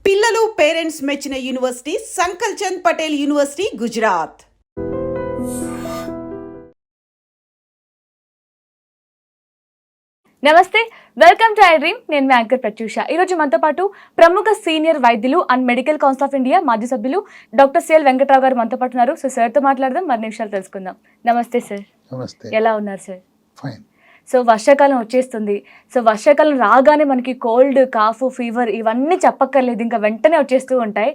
పిల్లలు పేరెంట్స్ మెచ్చిన university సంకల్ Chand Patel university Gujarat. నమస్తే, వెల్కమ్ టు ఐ డ్రీమ్. నేను మీ యాంకర్ ప్రత్యూష. ఈరోజు మనతో పాటు ప్రముఖ సీనియర్ వైద్యులు and medical council of India మాజీ సభ్యులు డాక్టర్ సిఎల్ వెంకట్రావు గారు మనతో పాటు ఉన్నారు. సో సార్తో మాట్లాడదాం, మరిన్ని విషయాలు తెలుసుకుందాం. నమస్తే సార్. నమస్తే. ఎలా ఉన్నారు సార్? ఫైన్. సో వర్షాకాలం వచ్చేస్తుంది. సో వర్షాకాలం రాగానే మనకి కోల్డ్, కాఫ్, ఫీవర్ ఇవన్నీ చెప్పక్కర్లేదు, ఇంకా వెంటనే వచ్చేస్తూ ఉంటాయి.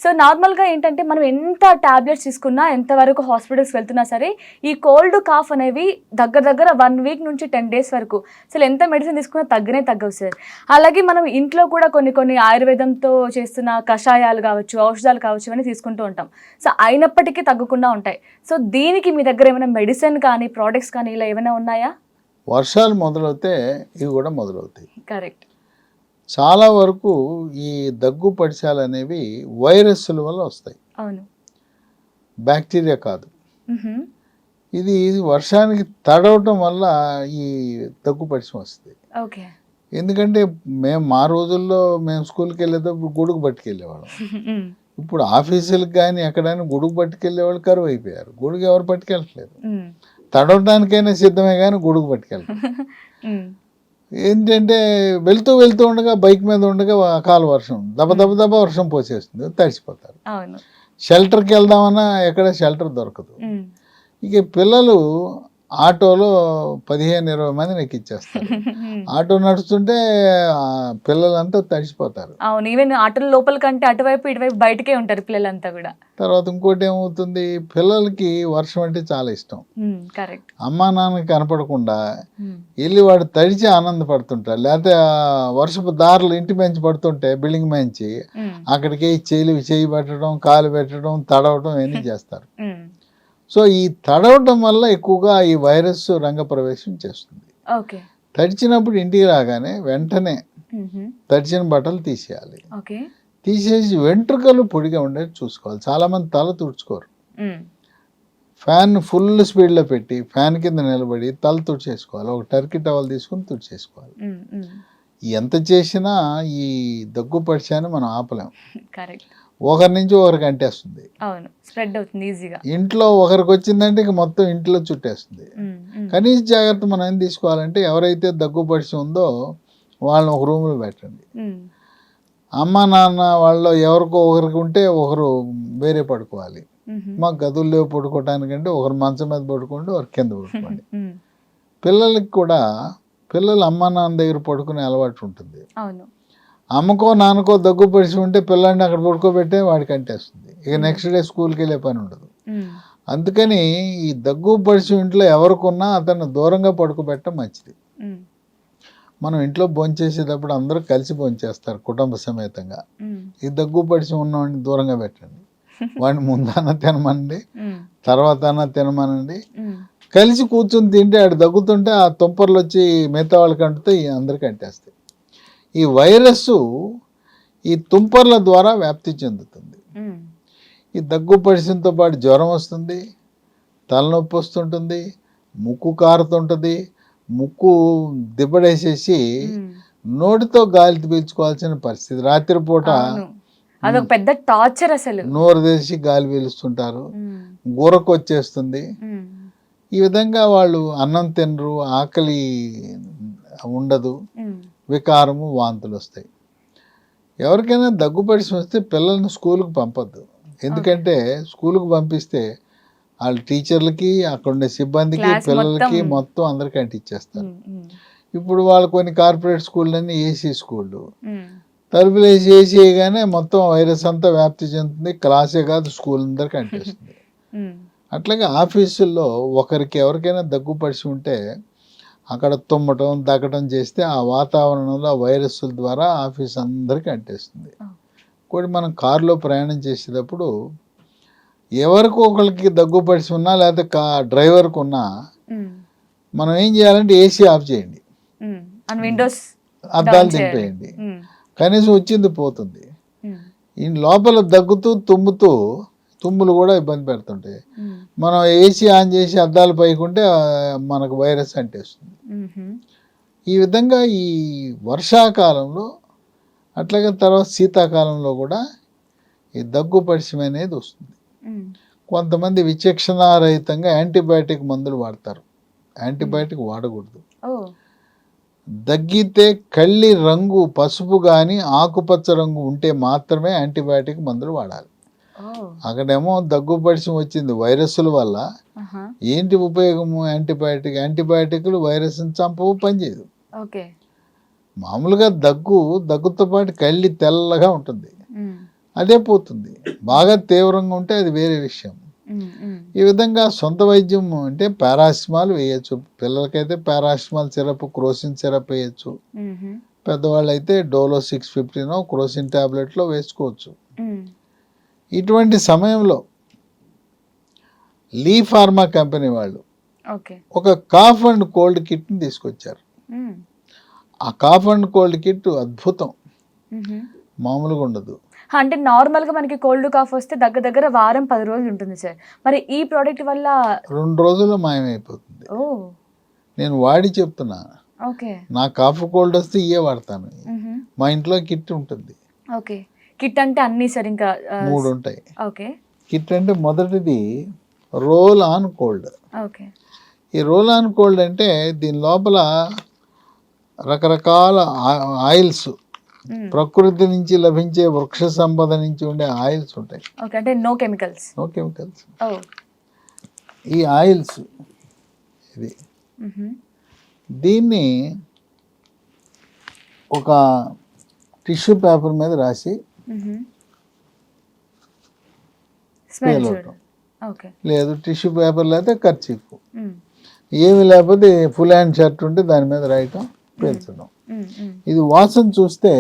సో నార్మల్గా ఏంటంటే మనం ఎంత టాబ్లెట్స్ తీసుకున్నా, ఎంతవరకు హాస్పిటల్స్ వెళ్తున్నా సరే ఈ కోల్డ్, కాఫ్ అనేవి దగ్గర 1 వీక్ నుంచి 10 days వరకు అసలు ఎంత మెడిసిన్ తీసుకున్నా తగ్గవు సార్. అలాగే మనం ఇంట్లో కూడా కొన్ని ఆయుర్వేదంతో చేస్తున్న కషాయాలు కావచ్చు, ఔషధాలు కావచ్చు, ఇవన్నీ తీసుకుంటూ ఉంటాం. సో అయినప్పటికీ తగ్గకుండా ఉంటాయి. సో దీనికి మీ దగ్గర ఏమైనా మెడిసిన్ కానీ, ప్రోడక్ట్స్ కానీ ఇలా ఏమైనా ఉన్నాయా? వర్షాలు మొదలవుతే ఇవి కూడా మొదలవుతాయి. కరెక్ట్. చాలా వరకు ఈ దగ్గు పడిశాలు అనేవి వైరస్ల వల్ల వస్తాయి. అవును. బ్యాక్టీరియా కాదు. ఇది వర్షానికి తడవటం వల్ల ఈ దగ్గు పడిశం వస్తుంది. ఓకే. ఎందుకంటే మా రోజుల్లో మేము స్కూల్కి వెళ్ళేటప్పుడు గొడుగు పట్టుకెళ్ళేవాళ్ళం. ఇప్పుడు ఆఫీసులకు కానీ ఎక్కడైనా గొడుగు పట్టుకెళ్ళేవాళ్ళు కరువు అయిపోయారు. గొడుగు ఎవరు పట్టుకెళ్ళట్లేదు. తడవడానికైనా సిద్ధమే కానీ గొడుగు పట్టుకెళ్తాం. ఏంటంటే వెళ్తూ ఉండగా బైక్ మీద ఉండగా కాలు వర్షం దెబ్బ వర్షం పోసేస్తుంది, తడిసిపోతారు. షెల్టర్కి వెళ్దామన్నా ఎక్కడ షెల్టర్ దొరకదు. ఇక పిల్లలు ఆటోలో 15-20 మందిని ఎక్కిచ్చేస్తారు. ఆటో నడుస్తుంటే పిల్లలంతా తడిసిపోతారు. అవును, ఈవెన్ ఆటోల లోపల కంటే అటువైపు ఇటువైపు బయటకే ఉంటారు పిల్లలంతా కూడా. తర్వాత ఇంకోటి ఏమవుతుంది, పిల్లలకి వర్షం అంటే చాలా ఇష్టం. కరెక్ట్. అమ్మా నాన్నకి కనపడకుండా వెళ్ళి వాడు తడిచి ఆనందపడుతుంటారు. లేకపోతే వర్షపు దారులు ఇంటి మంచి పడుతుంటే బిల్డింగ్ మంచి అక్కడికి చేయి పెట్టడం, కాలు పెట్టడం, తడవడం ఇవన్నీ చేస్తారు. సో ఈ తడవటం వల్ల ఎక్కువగా ఈ వైరస్ రంగప్రవేశం చేస్తుంది. తడిచినప్పుడు ఇంటికి రాగానే వెంటనే తడిచిన బట్టలు తీసేయాలి. తీసేసి వెంట్రుకలు పొడిగా ఉండేది చూసుకోవాలి. చాలా మంది తల తుడుచుకోరు. ఫ్యాన్ ఫుల్ స్పీడ్లో పెట్టి ఫ్యాన్ కింద నిలబడి తల తుడిచేసుకోవాలి. ఒక టర్కీ టవల్ తీసుకుని తుడిచేసుకోవాలి. ఎంత చేసినా ఈ దగ్గు పడిశాన్ని మనం ఆపలేము. ఒకరి నుంచి ఒకరికి అంటేస్తుంది. అవును, స్ప్రెడ్ అవుతుంది ఈజీగా. ఇంట్లో ఒకరికి వచ్చిందంటే ఇక మొత్తం ఇంట్లో చుట్టేస్తుంది. కనీస జాగ్రత్త మనం ఏం తీసుకోవాలంటే, ఎవరైతే దగ్గు పడిసి ఉందో వాళ్ళని ఒక రూమ్లో పెట్టండి. అమ్మ నాన్న వాళ్ళలో ఎవరికో ఒకరికి ఉంటే ఒకరు వేరే పడుకోవాలి. మాకు గదుల్లో పడుకోవటానికంటే ఒకరు మంచం మీద పడుకోండి, ఒకరు కింద పడుకోండి. పిల్లలకి కూడా పిల్లలు అమ్మ నాన్న దగ్గర పడుకునే అలవాటు ఉంటుంది. అమ్మకో నాన్నకో దగ్గు పడిసి ఉంటే పిల్లాడిని అక్కడ పడుకోబెట్టే వాడికి అంటేస్తుంది. ఇక నెక్స్ట్ డే స్కూల్కి వెళ్ళే పని ఉండదు. అందుకని ఈ దగ్గు పడిసి ఇంట్లో ఎవరికున్నా అతను దూరంగా పడుకోబెట్టడం మంచిది. మనం ఇంట్లో భోంచేసేటప్పుడు అందరూ కలిసి భోంచేస్తారు కుటుంబ సమేతంగా. ఈ దగ్గు పడిసి ఉన్నవాడిని దూరంగా పెట్టండి. వాడిని ముందన్నా తినమనండి, తర్వాత అన్నా తినమనండి. కలిసి కూర్చొని తింటే ఆడు దగ్గుతుంటే ఆ తుంపర్లు వచ్చి మిగతా వాళ్ళకి అంటుతే అందరికీ అంటేస్తాయి. ఈ వైరస్ ఈ తుంపర్ల ద్వారా వ్యాప్తి చెందుతుంది. ఈ దగ్గు పడిసంతో పాటు జ్వరం వస్తుంది, తలనొప్పి వస్తుంటుంది, ముక్కు కారుతుంటుంది, ముక్కు దిబ్బడేసేసి నోటితో గాలి పీల్చుకోవాల్సిన పరిస్థితి. రాత్రిపూట అదొక పెద్ద టార్చర్. అసలు నోరు తెరిచి గాలి పీలుస్తుంటారు, గూరకు వచ్చేస్తుంది. ఈ విధంగా వాళ్ళు అన్నం తినరు, ఆకలి ఉండదు, వికారము, వాంతులు వస్తాయి. ఎవరికైనా దగ్గు పడిసి వస్తే పిల్లల్ని స్కూల్కి పంపొద్దు. ఎందుకంటే స్కూల్కి పంపిస్తే వాళ్ళ టీచర్లకి, అక్కడ ఉండే సిబ్బందికి, పిల్లలకి మొత్తం అందరికీ అంటించేస్తారు. ఇప్పుడు వాళ్ళు కొన్ని కార్పొరేట్ స్కూళ్ళన్నీ ఏసీ స్కూళ్ళు, తలుపులు ఏసీ వేయగానే మొత్తం వైరస్ అంతా వ్యాప్తి చెందుతుంది. క్లాసే కాదు, స్కూల్ అందరికీ అంటిస్తుంది. అట్లాగే ఆఫీసుల్లో ఒకరికి ఎవరికైనా దగ్గు పడిసి ఉంటే అక్కడ తుమ్మటం, దగ్గటం చేస్తే ఆ వాతావరణంలో వైరస్ల ద్వారా ఆఫీస్ అందరికీ అంటేస్తుంది. కూడా మనం కారులో ప్రయాణం చేసేటప్పుడు ఎవరికి ఒకరికి దగ్గు పడిసి ఉన్నా లేకపోతే డ్రైవర్కి ఉన్నా మనం ఏం చేయాలంటే ఏసీ ఆఫ్ చేయండి, అద్దాలు దింపేయండి. కనీసం వచ్చింది పోతుంది. ఈ లోపల దగ్గుతూ తుమ్ములు కూడా ఇబ్బంది పెడుతుంటాయి. మనం ఏసీ ఆన్ చేసి అద్దాలు పైకుంటే మనకు వైరస్ అంటేస్తుంది. ఈ విధంగా ఈ వర్షాకాలంలో అట్లాగే తర్వాత శీతాకాలంలో కూడా ఈ దగ్గు పరిచయం అనేది వస్తుంది. కొంతమంది విచక్షణారహితంగా యాంటీబయాటిక్ మందులు వాడతారు. యాంటీబయాటిక్ వాడకూడదు. దగ్గితే కళ్ళి రంగు పసుపు కానీ ఆకుపచ్చ రంగు ఉంటే మాత్రమే యాంటీబయాటిక్ మందులు వాడాలి. అక్కడేమో దగ్గు పరిచయం వచ్చింది వైరస్ల వల్ల. ఏంటి ఉపయోగము యాంటీబయాటిక్లు వైరస్ని చంపవు, పనిచేయదు. మామూలుగా దగ్గుతో పాటు కళ్ళి తెల్లగా ఉంటుంది, అదే పోతుంది. బాగా తీవ్రంగా ఉంటే అది వేరే విషయం. ఈ విధంగా సొంత వైద్యం అంటే పారాసిటమాల్ వేయచ్చు. పిల్లలకైతే పారాసిటమాల్ సిరప్, క్రోసిన్ సిరప్ వేయచ్చు. పెద్దవాళ్ళు అయితే డోలో 650 క్రోసిన్ టాబ్లెట్లో వేసుకోవచ్చు. ఇటువంటి సమయంలో లీ ఫార్మా కంపెనీ వాళ్ళు ఒక కాఫ్ అండ్ కోల్డ్ కిట్ని తీసుకొచ్చారు. ఆ కాఫ్ అండ్ కోల్డ్ కిట్ అద్భుతం, మామూలుగా ఉండదు. అంటే నార్మల్గా మనకి కోల్డ్ కాఫ్ వస్తే దగ్గర వారం 10 రోజులు ఉంటుంది సార్. మరి ఈ ప్రోడక్ట్ వల్ల 2 రోజుల్లో మాయమైపోతుంది. నేను వాడి చెప్తున్నా, నా కాఫ్ కోల్డ్ వస్తే ఇవే వాడతాను. మా ఇంట్లో కిట్ ఉంటుంది. కిట్ అంటే అన్ని సార్ ఇంకా 3 ఉంటాయి. కిట్ అంటే మొదటిది రోల్ ఆన్ కోల్డ్. ఈ రోల్ ఆన్ కోల్డ్ అంటే దీని లోపల రకరకాల ఆయిల్స్, ప్రకృతి నుంచి లభించే వృక్ష సంపద నుంచి ఉండే ఆయిల్స్ ఉంటాయి. అంటే నో కెమికల్స్. ఈ ఆయిల్స్ ఇది దీన్ని ఒక టిష్యూ పేపర్ మీద రాసి లేదు టిష్యూ పేపర్ లేకపోతే కర్చీఫ్, ఏమి లేకపోతే ఫుల్ హ్యాండ్ షర్ట్ ఉంటే దాని మీద రాయటం, పేల్చడం. ఇది వాసన చూస్తే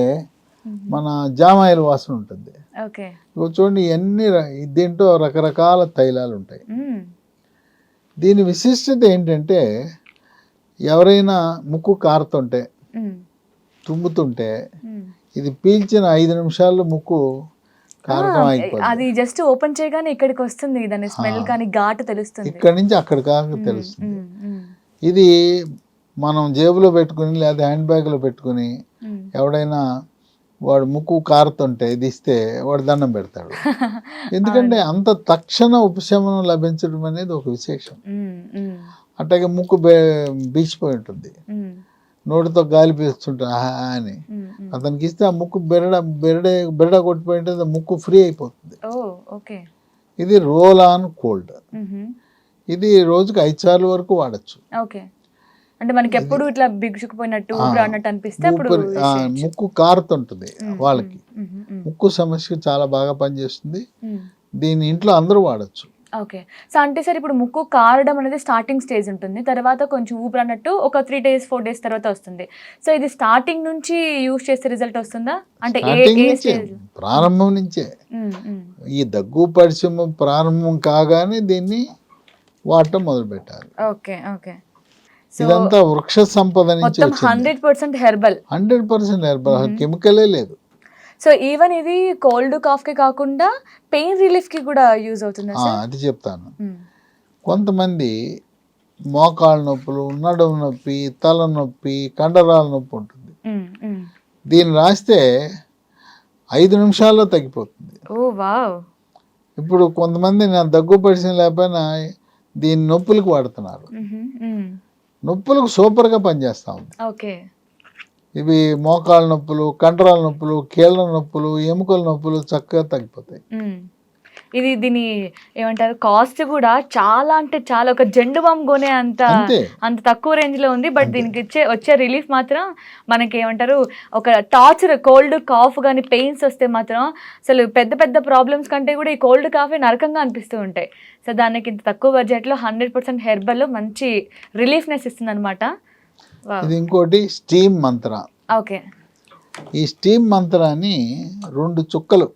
మన జామాయిల్ వాసన ఉంటుంది. చూడండి, ఇవన్నీ దీంట్లో రకరకాల తైలాలు ఉంటాయి. దీని విశిష్టత ఏంటంటే ఎవరైనా ముక్కు కారుతుంటే, తుమ్ముతుంటే ఇది పీల్చిన 5 నిమిషాల్లో ముక్కు కారకం అయిపోతుంది. అది జస్ట్ ఓపెన్ చేయగానే ఇక్కడికి వస్తుంది, దాని స్మెల్ కానీ ఘాటు తెలుస్తుంది. ఇక్కడి నుంచి అక్కడ కాక తెలుస్తుంది. ఇది మనం జేబులో పెట్టుకుని లేదా హ్యాండ్ బ్యాగ్లో పెట్టుకుని ఎవడైనా వాడు ముక్కు కారుతుంటే ఇది ఇస్తే వాడు దండం పెడతాడు. ఎందుకంటే అంత తక్షణ ఉపశమనం లభించడం అనేది ఒక విశేషం. అట్లాగే ముక్కు బీచిపోయి ఉంటుంది, నోటితో గాలి పీల్చుంటా అని అతనికి ఇస్తే ఆ ముక్కు బెరడ కొట్టిపోయి ఉంటుంది, ముక్కు ఫ్రీ అయిపోతుంది. ఇది రోల్ ఆన్ కోల్డ్. ఇది రోజుకి 5 సార్లు వరకు వాడచ్చు. అంటే మనకి ఎప్పుడు ఇట్లా బిగుసుకుపోయినట్టు అన్నట్టు అనిపిస్తే ముక్కు కారుతుంటుంది వాళ్ళకి, ముక్కు సమస్య చాలా బాగా పనిచేస్తుంది. దీని ఇంట్లో అందరూ వాడచ్చు. సో అంటే సార్ ఇప్పుడు ముక్కు కారడం అనేది స్టార్టింగ్ స్టేజ్ ఉంటుంది, తర్వాత కొంచెం ఊపిరి అన్నట్టు ఒక 3 days 4 days తర్వాత వస్తుంది. సో ఇది స్టార్టింగ్ నుంచి యూజ్ చేస్తే రిజల్ట్ వస్తుందా? అంటే ప్రారంభం నుంచే ఈ దగ్గు పరిచయం ప్రారంభం కాగానే దీన్ని వాడటం మొదలు పెట్టాలి. ఇదంతా వృక్ష సంపద నుంచి 100% హెర్బల్. 100% హెర్బల్, కెమికలే లేదు. సో ఈవెన్ ఇది కోల్డ్ కాఫ్ కి కాకుండా పెయిన్ రిలీఫ్ కి కూడా యూజ్ అవుతుంది. అది చెప్తాను. కొంతమంది మోకాళ్ళ నొప్పులు, నడుము నొప్పి, తల నొప్పి, కండరాల నొప్పి ఉంటుంది. దీన్ని రాస్తే 5 నిమిషాల్లో తగ్గిపోతుంది. ఇప్పుడు కొంతమంది నా దగ్గు పరిచయం లేకపోయినా దీని నొప్పులకు వాడుతున్నారు. నొప్పులకు సూపర్గా పనిచేస్తా ఉంది. ఇవి మోకాళ్ళ నొప్పులు, కండరాల నొప్పులు, కీళ్ళ నొప్పులు, ఎముకల నొప్పులు చక్కగా తగ్గిపోతాయి. ఇది దీని ఏమంటారు కాస్ట్ కూడా చాలా అంటే చాలా, ఒక జెండు బామ్ కొనే అంత తక్కువ రేంజ్ లో ఉంది. బట్ దీనికి వచ్చే రిలీఫ్ మాత్రం మనకి ఏమంటారు ఒక టార్చర్. కోల్డ్ కాఫ్ కానీ పెయిన్స్ వస్తే మాత్రం అసలు పెద్ద ప్రాబ్లమ్స్ కంటే కూడా ఈ కోల్డ్ కాఫే నరకంగా అనిపిస్తూ ఉంటాయి. సో దానికి ఇంత తక్కువ బడ్జెట్లో 100% హెర్బల్ మంచి రిలీఫ్నెస్ ఇస్తుంది అనమాట. ఇది ఇంకోటి స్టీమ్ మంత్ర. ఈ స్టీమ్ మంత్రాన్ని 2 చుక్కలు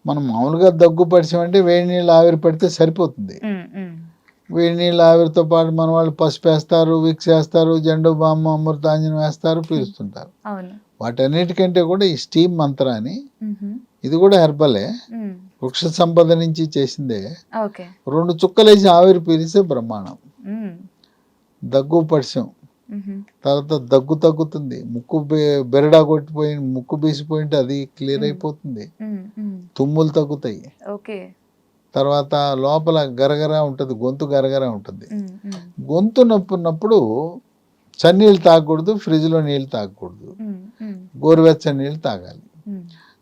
మనం మామూలుగా దగ్గు పరిచయం వేడి నీళ్ళు ఆవిరి పడితే సరిపోతుంది. వేడి నీళ్ళు ఆవిరితో పాటు మన వాళ్ళు పసుపు వేస్తారు, విక్స్ వేస్తారు, జెండు బామ్మ, అమృతాంజనం వేస్తారు, పీలుస్తుంటారు. వాటన్నిటికంటే కూడా ఈ స్టీమ్ మంత్ర అని, ఇది కూడా హెర్బలే, వృక్ష సంపద నుంచి చేసిందే. 2 చుక్కలు వేసి ఆవిరి పీలిస్తే బ్రహ్మాండం. దగ్గు పరిచయం తర్వాత దగ్గు తగ్గుతుంది, ముక్కు బెరడా కొట్టిపోయి ముక్కు బీసిపోయింటే అది క్లియర్ అయిపోతుంది, తుమ్ములు తగ్గుతాయి. ఓకే. తర్వాత లోపల గరగర ఉంటుంది, గొంతు గరగర ఉంటుంది. గొంతు నొప్పి ఉన్నప్పుడు చన్నీళ్ళు తాగకూడదు, ఫ్రిడ్జ్లో నీళ్ళు తాగకూడదు, గోరువెచ్చని నీళ్ళు తాగాలి.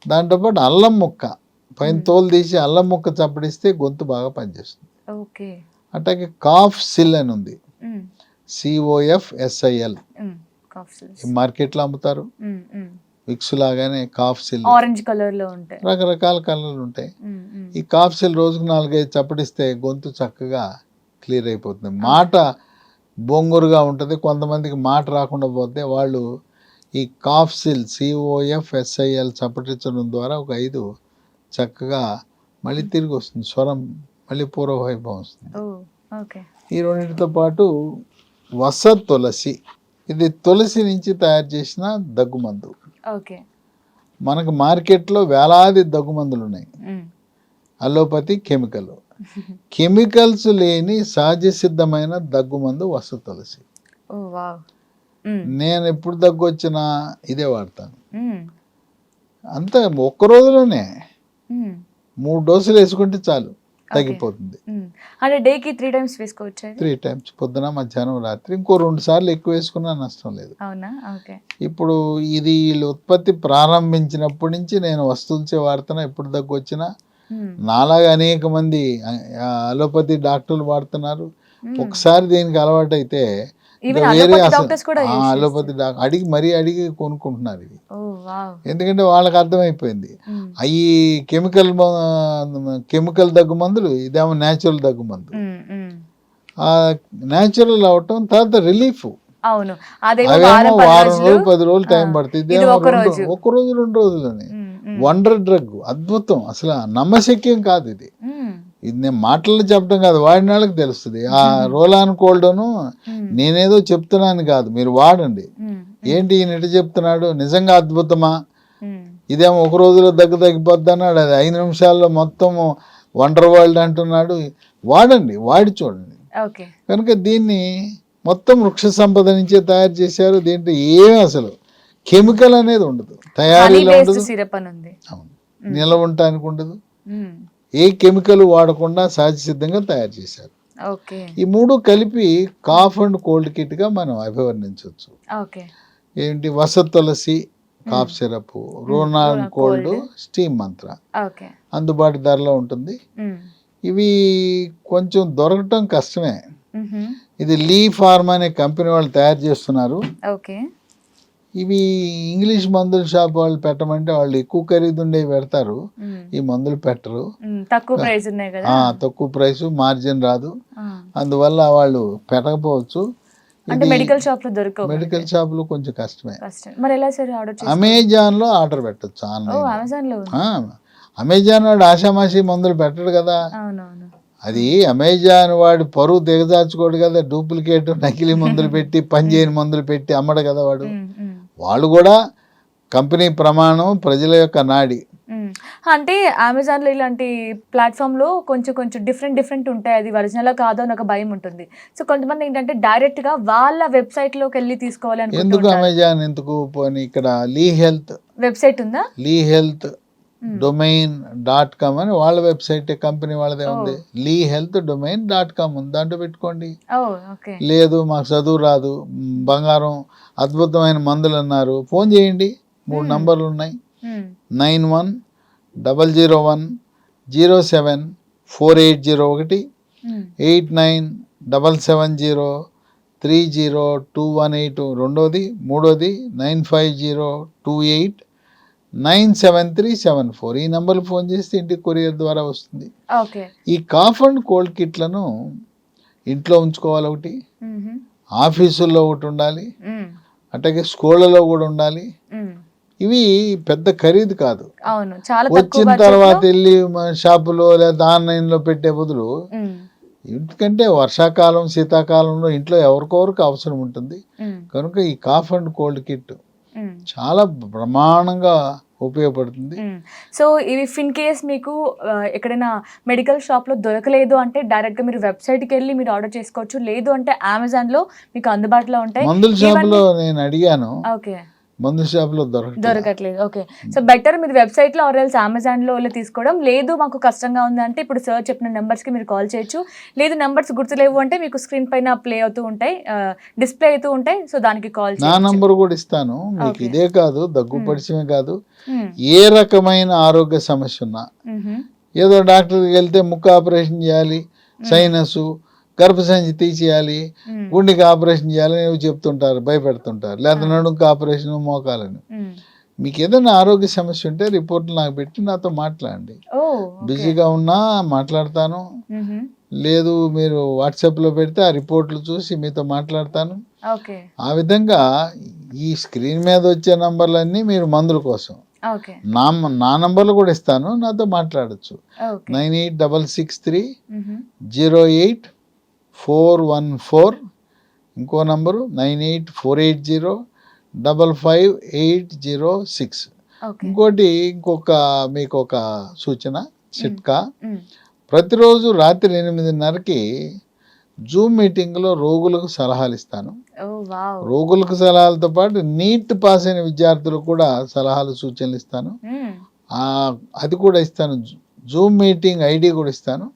దాంతోపాటు అల్లం ముక్క పైన తోలు తీసి అల్లం ముక్క చప్పడిస్తే గొంతు బాగా పనిచేస్తుంది. ఓకే. అట్లాగే కాఫ్ సిల్ అని ఉంది, COFSIL, మార్కెట్లో అమ్ముతారు. విక్స్ లాగానే కాఫ్ సిల్ ఆరెంజ్ కలర్ లో ఉంటాయి, రకరకాల కలర్లు ఉంటాయి. ఈ కాఫ్ సిల్ రోజుకు 4-5 చప్పటిస్తే గొంతు చక్కగా క్లియర్ అయిపోతుంది. మాట బొంగురుగా ఉంటుంది, కొంతమందికి మాట రాకుండా పోతే వాళ్ళు ఈ కాఫ్ సిల్ COFSIL చప్పటించడం ద్వారా ఒక 5 చక్కగా మళ్ళీ తిరిగి వస్తుంది, స్వరం మళ్ళీ పూర్వవైభవం వస్తుంది. ఈ రెండింటితో పాటు వస తులసి, ఇది తులసి నుంచి తయారు చేసిన దగ్గుమందు. మనకు మార్కెట్లో వేలాది దగ్గుమందులు ఉన్నాయి. అలోపతి కెమికల్స్ లేని సహజ సిద్ధమైన దగ్గుమందు వస తులసి. నేను ఎప్పుడు దగ్గు వచ్చినా ఇదే వాడతాను. అంతా ఒక్క రోజులోనే 3 డోసులు వేసుకుంటే చాలు, తగ్గిపోతుంది. అంటే డేకి 3 times వేసుకోవచ్చు? 3 times, పొద్దున, మధ్యాహ్నం, రాత్రి. ఇంకో 2 సార్లు ఎక్కువ వేసుకున్నా నష్టం లేదు. ఇప్పుడు ఇది వీళ్ళు ఉత్పత్తి ప్రారంభించినప్పటి నుంచి నేను వస్తువులసే వాడుతున్నా. ఎప్పుడు దగ్గు వచ్చినా నాలాగా అనేక మంది అలోపతి డాక్టర్లు వాడుతున్నారు. ఒకసారి దీనికి అలవాటు అయితే వేరే అలోపతి డాక్టర్ అడిగి కొనుక్కుంటున్నారు ఇవి. ఎందుకంటే వాళ్ళకి అర్థమైపోయింది అవి కెమికల్ దగ్గు మందులు, ఇదేమో న్యాచురల్ దగ్గు మందు. ఆ న్యాచురల్ అవటం తర్వాత రిలీఫ్. అవేమో వారం రోజులు 10 రోజులు టైం పడుతుంది, ఇదేమో 1 రోజు 2 రోజులని వండర్ డ్రగ్. అద్భుతం, అసలు నమ్మశక్యం కాదు ఇది. ఇది నేను మాటల్లో చెప్పడం కాదు, వాడిన వాళ్ళకి తెలుస్తుంది. ఆ రోలాన్ కోల్డ్ను నేనేదో చెప్తున్నాను కాదు, మీరు వాడండి. ఏంటి ఈయన ఎటు చెప్తున్నాడు, నిజంగా అద్భుతమా? ఇదేమో 1 రోజులో తగ్గిపోద్ది అన్నాడు, అది 5 నిమిషాల్లో మొత్తం వండర్ వరల్డ్ అంటున్నాడు. వాడండి, వాడి చూడండి. కనుక దీన్ని మొత్తం వృక్ష సంపద నుంచే తయారు చేశారు. దీంట్లో ఏమీ అసలు కెమికల్ అనేది ఉండదు, తయారీలో ఉండదు, నిల్వ ఉండటానికి ఉండదు. ఏ కెమికల్ వాడకుండా సహజ సిద్ధంగా తయారు చేశారు. ఈ 3 కలిపి కాఫ్ అండ్ కోల్డ్ కిట్ గా మనం అభివర్ణించవచ్చు. ఏంటి, వస తులసి కాఫ్ సిరప్, రోనాన్ కోల్డ్ స్టీమ్ మంత్ర అందుబాటు ధరలో ఉంటుంది. ఇవి కొంచెం దొరకటం కష్టమే. ఇది లీ ఫార్మ్ అనే కంపెనీ వాళ్ళు తయారు చేస్తున్నారు. ఇవి ఇంగ్లీష్ మందుల షాప్ వాళ్ళు పెట్టమంటే వాళ్ళు ఎక్కువ ఖరీదుండేవి పెడతారు, ఈ మందులు పెట్టరు. తక్కువ ప్రైస్, మార్జిన్ రాదు, అందువల్ల వాళ్ళు పెట్టకపోవచ్చు. మెడికల్ షాప్ లో కొంచెం కష్టమే. అమెజాన్ లో ఆర్డర్ పెట్టచ్చు, ఆన్లైన్. అమెజాన్ వాడు ఆషామాషి మందులు పెట్టడు కదా, అది అమెజాన్ వాడి పరువు దిగజార్చుకోడు కదా. డూప్లికేట్ నకిలీ మందులు పెట్టి, పనిచేయని మందులు పెట్టి అమ్మడు కదా వాడు. వాళ్ళు కూడా కంపెనీ ప్రమాణం, ప్రజల యొక్క నాడి. అంటే అమెజాన్ లో ఇలాంటి ప్లాట్ఫామ్ లో కొంచెం డిఫరెంట్ ఉంటాయి, అది ఒరిజినల్ కాదో అని ఒక భయం ఉంటుంది. సో కొంతమంది ఏంటంటే డైరెక్ట్ గా వాళ్ళ వెబ్సైట్ లోకి వెళ్ళి తీసుకోవాలి. ఎందుకు అమెజాన్ ఎందుకు పోనీ, ఇక్కడ లీ హెల్త్ వెబ్సైట్ ఉందా, లీ హెల్త్ domain.com అని వాళ్ళ వెబ్సైట్, కంపెనీ వాళ్ళదే ఉంది. lehealth.domain.com ఉంది, దాంట్లో పెట్టుకోండి. లేదు మాకు చదువు రాదు, బంగారం అద్భుతమైన మందులు అన్నారు, ఫోన్ చేయండి. 3 నంబర్లు ఉన్నాయి, 91-007-480, 89-770-30218 రెండోది, మూడోది 9502897374. ఈ నంబర్లు ఫోన్ చేస్తే ఇంటికి కొరియర్ ద్వారా వస్తుంది. ఈ కాఫ్ అండ్ కోల్డ్ కిట్లను ఇంట్లో ఉంచుకోవాలి, ఒకటి ఆఫీసుల్లో ఒకటి ఉండాలి, అట్లాగే స్కూళ్ళలో కూడా ఉండాలి. ఇవి పెద్ద ఖరీదు కాదు, వచ్చిన తర్వాత వెళ్ళి షాపులో లేదా ఆన్లైన్లో పెట్టే బదులు, ఎందుకంటే వర్షాకాలం శీతాకాలంలో ఇంట్లో ఎవరికొవరికి అవసరం ఉంటుంది. కనుక ఈ కాఫ్ అండ్ కోల్డ్ కిట్ చాలా బ్రహ్మాండంగా ఉపయోగపడుతుంది. సో ఇవి ఇన్ కేస్ మీకు ఎక్కడైనా మెడికల్ షాప్లో దొరకలేదు అంటే డైరెక్ట్గా మీరు వెబ్సైట్కి వెళ్ళి మీరు ఆర్డర్ చేసుకోవచ్చు, లేదు అంటే అమెజాన్లో మీకు అందుబాటులో ఉంటాయి. మందుల షాపులో నేను అడిగాను, ఓకే, మందుల షాపులో దొరకట్లేదు. ఓకే, సో బెటర్ మీరు వెబ్సైట్లో ఆర్ ఎల్స్ అమెజాన్లో తీసుకోవడం. లేదు మాకు కష్టంగా ఉంది అంటే ఇప్పుడు సార్ చెప్పిన నెంబర్స్కి మీరు కాల్ చేయొచ్చు. లేదు నెంబర్స్ గుర్తులేవు అంటే మీకు స్క్రీన్ పైన ప్లే అవుతూ ఉంటాయి, డిస్ప్లే అవుతూ ఉంటాయి, సో దానికి కాల్ నా నంబర్ కూడా ఇస్తాను మీకు. ఇదే కాదు, దగ్గు పరిచయమే కాదు, ఏ రకమైన ఆరోగ్య సమస్య ఉన్నా, ఏదో డాక్టర్కి వెళ్తే ముక్కు ఆపరేషన్ చేయాలి, సైనస్, గర్భసంచి తీసేయాలి, గుండెకి ఆపరేషన్ చేయాలని చెప్తుంటారు, భయపెడుతుంటారు, లేదా నడుముకి ఆపరేషన్, మోకాలని. మీకు ఏదైనా ఆరోగ్య సమస్య ఉంటే రిపోర్ట్లు నాకు పెట్టి నాతో మాట్లాడండి. బిజీగా ఉన్నా మాట్లాడతాను, లేదు మీరు వాట్సాప్లో పెడితే ఆ రిపోర్ట్లు చూసి మీతో మాట్లాడతాను. ఆ విధంగా ఈ స్క్రీన్ మీద వచ్చే నంబర్లన్నీ మీరు మందుల కోసం. నా నంబర్లు కూడా ఇస్తాను, నాతో మాట్లాడచ్చు. 9866308414, ఇంకో నంబరు 9848055806. ఇంకొక మీకు ఒక సూచన, చిట్కా. ప్రతిరోజు రాత్రి 8:30కి జూమ్ మీటింగ్లో రోగులకు సలహాలు ఇస్తాను. రోగులకు సలహాలతో పాటు నీట్ పాస్ అయిన విద్యార్థులకు కూడా సలహాలు, సూచనలు ఇస్తాను. అది కూడా ఇస్తాను. జూమ్ మీటింగ్ ఐడి కూడా ఇస్తాను.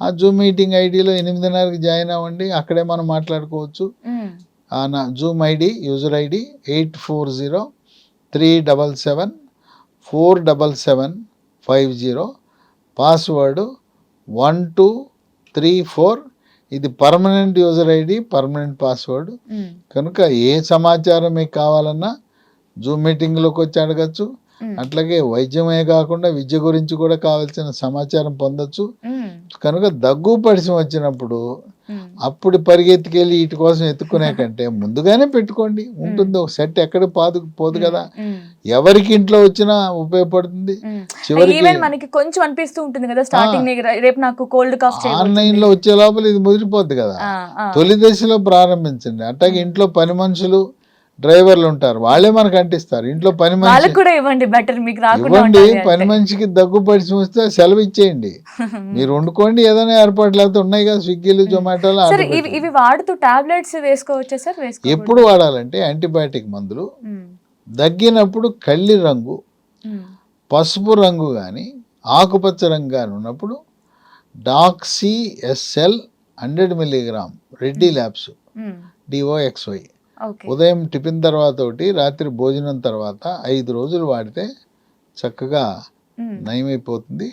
ఆ జూమ్ మీటింగ్ ఐడిలో 8:30కి జాయిన్ అవ్వండి, అక్కడే మనం మాట్లాడుకోవచ్చు. నా Zoom ID, user ID 840377477750, password 1234. ఇది permanent user ID, permanent password. కనుక ఏ సమాచారం మీకు కావాలన్నా జూమ్ మీటింగ్లోకి వచ్చి అడగచ్చు. అట్లాగే వైద్యమే కాకుండా విద్య గురించి కూడా కావాల్సిన సమాచారం పొందొచ్చు. కనుక దగ్గు పరిచయం వచ్చినప్పుడు అప్పుడు పరిగెత్తుకెళ్ళి వీటి కోసం ఎత్తుకునే కంటే ముందుగానే పెట్టుకోండి, ఉంటుంది ఒక సెట్, ఎక్కడ పోదు కదా, ఎవరికి ఇంట్లో వచ్చినా ఉపయోగపడుతుంది. చివరికి మనకి కొంచెం అనిపిస్తూ ఉంటుంది కదా స్టార్టింగ్, రేపు నాకు కోల్డ్ కాఫ్ ఆన్లైన్ లో వచ్చే లోపల ఇది ముదిరిపోద్ది కదా. తొలి దశలో ప్రారంభించండి. అట్లాగే ఇంట్లో పని మనుషులు, డ్రైవర్లు ఉంటారు, వాళ్ళే మనకు అంటిస్తారు. ఇంట్లో పని మనిషి ఇవ్వండి, పని మనిషికి దగ్గు పరిచయం వస్తే సెలవు ఇచ్చేయండి, మీరు వండుకోండి, ఏదైనా ఏర్పాట్లు అయితే ఉన్నాయి కదా, స్విగ్గీలు, జొమాటోలు. ఇవి వాడుతూ టాబ్లెట్స్ వేసుకోవచ్చా సార్? ఎప్పుడు వాడాలంటే యాంటీబయాటిక్ మందులు దగ్గినప్పుడు కళ్ళి రంగు, పసుపు రంగు కానీ ఆకుపచ్చ రంగు కానీ ఉన్నప్పుడు డాక్సీఎస్ఎల్ 100 mg రెడ్డి ల్యాబ్స్ DOXY ఉదయం టిఫిన్ తర్వాత ఒకటి, రాత్రి భోజనం తర్వాత 5 రోజులు వాడితే చక్కగా నయమైపోతుంది.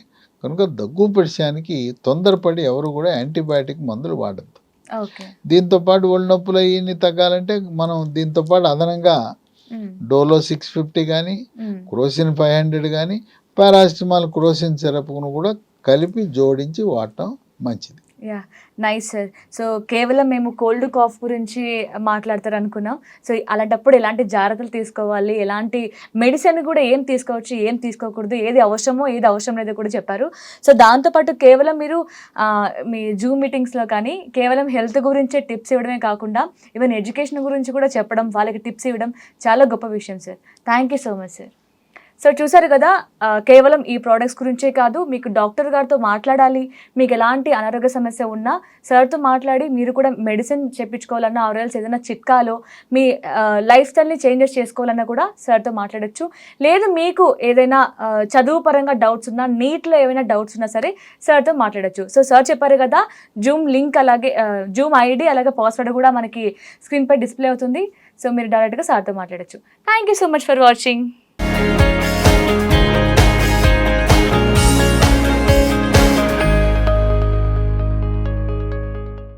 కనుక దగ్గు పరిచయానికి తొందరపడి ఎవరు కూడా యాంటీబయాటిక్ మందులు వాడద్దు. దీంతో పాటు ఒళ్ళు నొప్పులు అయ్యి తగ్గాలంటే మనం దీంతో పాటు అదనంగా డోలో 650 కానీ, క్రోసిన్ 500 కానీ, పారాసిటమాల్, క్రోసిన్ సిరప్ను కూడా కలిపి జోడించి వాడటం మంచిది. Nice sir. సో కేవలం మేము కోల్డ్ కాఫ్ గురించి మాట్లాడతారు అనుకున్నాం. సో అలాంటప్పుడు ఎలాంటి జాగ్రత్తలు తీసుకోవాలి, ఎలాంటి మెడిసిన్ కూడా ఏం తీసుకోవచ్చు, ఏం తీసుకోకూడదు, ఏది అవసరమో ఏది అవసరం లేదో కూడా చెప్పారు. సో దాంతోపాటు కేవలం మీరు మీ జూమ్ మీటింగ్స్లో కానీ కేవలం హెల్త్ గురించే టిప్స్ ఇవ్వడమే కాకుండా ఈవెన్ ఎడ్యుకేషన్ గురించి కూడా చెప్పడం, వాళ్ళకి టిప్స్ ఇవ్వడం చాలా గొప్ప విషయం sir. Thank you so much sir. So చూసారు కదా, కేవలం ఈ ప్రోడక్ట్స్ గురించే కాదు, మీకు డాక్టర్ గారితో మాట్లాడాలి, మీకు ఎలాంటి అనారోగ్య సమస్య ఉన్నా సార్తో మాట్లాడి మీరు కూడా మెడిసిన్ చెప్పించుకోవాలన్నా, ఆర్ఎల్స్ ఏదైనా చిట్కాలో మీ లైఫ్ స్టైల్ని చేంజెస్ చేసుకోవాలన్నా కూడా సార్తో మాట్లాడచ్చు. లేదు మీకు ఏదైనా చదువు పరంగా డౌట్స్ ఉన్నా, నీట్లో ఏమైనా డౌట్స్ ఉన్నా సరే సార్తో మాట్లాడచ్చు. సో సార్ చెప్పారు కదా, జూమ్ లింక్ అలాగే జూమ్ ఐడి అలాగే పాస్వర్డ్ కూడా మనకి స్క్రీన్పై డిస్ప్లే అవుతుంది. సో మీరు డైరెక్ట్గా సార్తో మాట్లాడచ్చు. Thank you so much for watching.